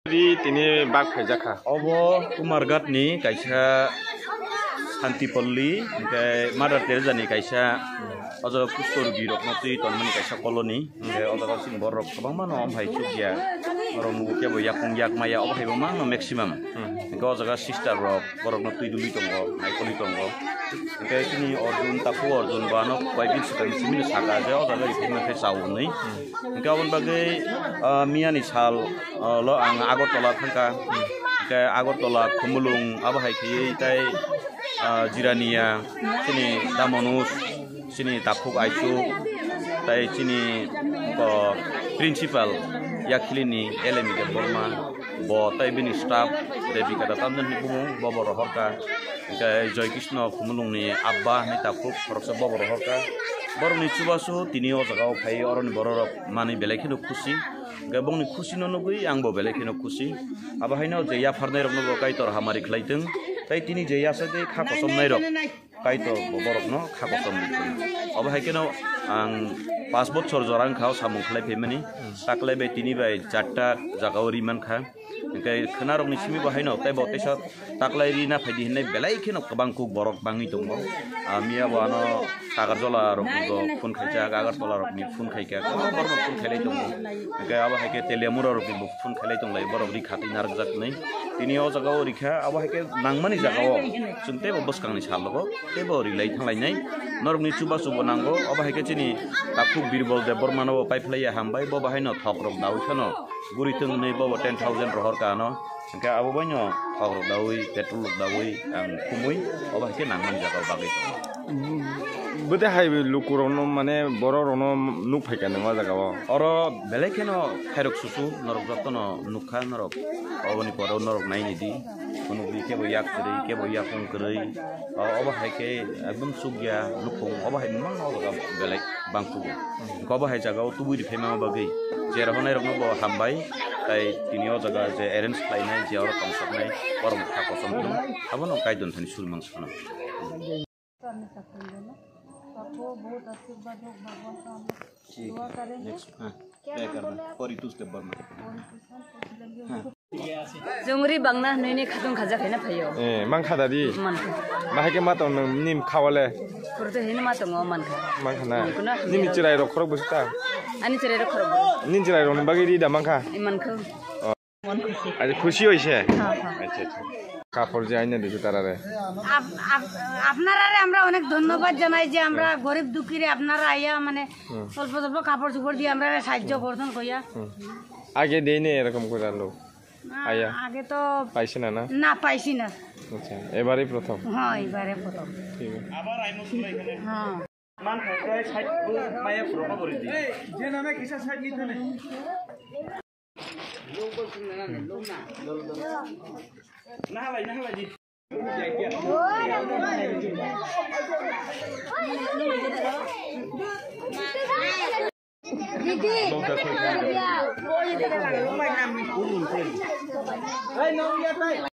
Tini bak pejaka. Obo Kumargat ni kaisa Santipalli ke Mother Teresa ni kaisa ojo kustorugi roknoti tonmani kaisa koloni ke ojo sin borok kabang mano omhai chujia orong ke bo yakung yak maya obhai bo mano maximum ke ojo ga sister rok borok no tuiduli tongo naikoli tongo ke sini orjun tapu orjun bano kwaibin sekali sini saga je ojo ga ifime fe sauni ke obon bagai miani sal lo ang Agartala thangka ke Agartala Khumulung abhai khei tai Jirania sini Damonus sini Tapuk Aisu tai sini principal yaklini elemi de Burma bo tai bini staff devi kada tamdan ni bumu bobo rohorka ke Joy Krishna Khumulung ni abba ni Tapuk roksa bobo rohorka boroni chubasu tini o jagao phai oroni bororok mani belekhino khushi gabong ni khushi no nugui angbo belekhino khushi aba haino je ya farnai rokno bo kaitor hamari khlaitung tai tini je ya sade kha kosom nai rok kaito borok no kha kosom litung aba haikeno ang 5 বছর jorang khao samung khlai phemani taklai be tini bai chatta jagao riman kha kai khnarok ni simi bo haino tai bo tesa taklai ri na phaidi hinai belai kheno kabang ku borok bangi tongo amia bano Agartala rok go phun khaija Agartala rok ni phun khaika borok phun khailai tongo kai aba haike telemura rok ni phun khailai tonglai borok ri khati narak jak nei tini o jagao rikha aba haike nangmani jagao chungte bo boskang ni salogo tebo ri lai thanglai nei norok ni chuba chubo nango aba haike chini Tapuk Birbol de Bormano pipeline hambai bo bahaino thokrok dawi khano guritung nei bo 10,000 rohor kano ka abo banyo thokrok dawi petrol dawi ang kumui oba ke nangman jaga bagai to Bude hai lukurono mane bororono nuk phaikan ma jaga oro belekeno khairok susu norok ratono nukha norok oboni poro norok nai ni di kono bi ke bo yak kri ke bo yak kong kri oba hai ke ekdom sugya lukung oba hai mang oba belek bangku ko oba hai jaga tu bui phema bagai je rahonai rokno bo hambai tai tinio jaga je arrange plainai je oro konsep nai borom kha kosom tu abono kaidon thani sulmang sono आपको बहुत आशीर्वाद हो भगवान का हम दुआ करेंगे क्या करना और इतुस के बर्मा जोंगरी बांगना नैने खादुं खाजा खायना फायो mang khada di मानखा bahake ma ton nim khawale पुरते हेने मा दङ मानखा mang khana nim chirai rok khorok busta आनि चेरे र खरब nin chirai rok bagi di da mangkha मानखो मन खुशी আজ খুশি হইছে हां हां আচ্ছা আচ্ছা কাপড় যে আইনা দিছো তারারে আপনারা আমরা অনেক ধন্যবাদ জানাই যে আমরা গরিব দুঃখীরে আপনারা আইয়া মানে অল্প অল্প কাপড় চোপড় দিয়ে আমরা সাহায্য করতেন কইয়া আগে দেইনি এরকম করে লোক আইয়া আগে তো পাইছ না না না পাইছি না আচ্ছা এবারই প্রথম হ্যাঁ এবারে প্রথম ঠিক আছে আবার আইমো শুলাই এখানে হ্যাঁ মান খাই সাইড মায়া ফ্রমা করে দি যে নামে কিসা সাইড নিতে নে না হালাই দি দিদি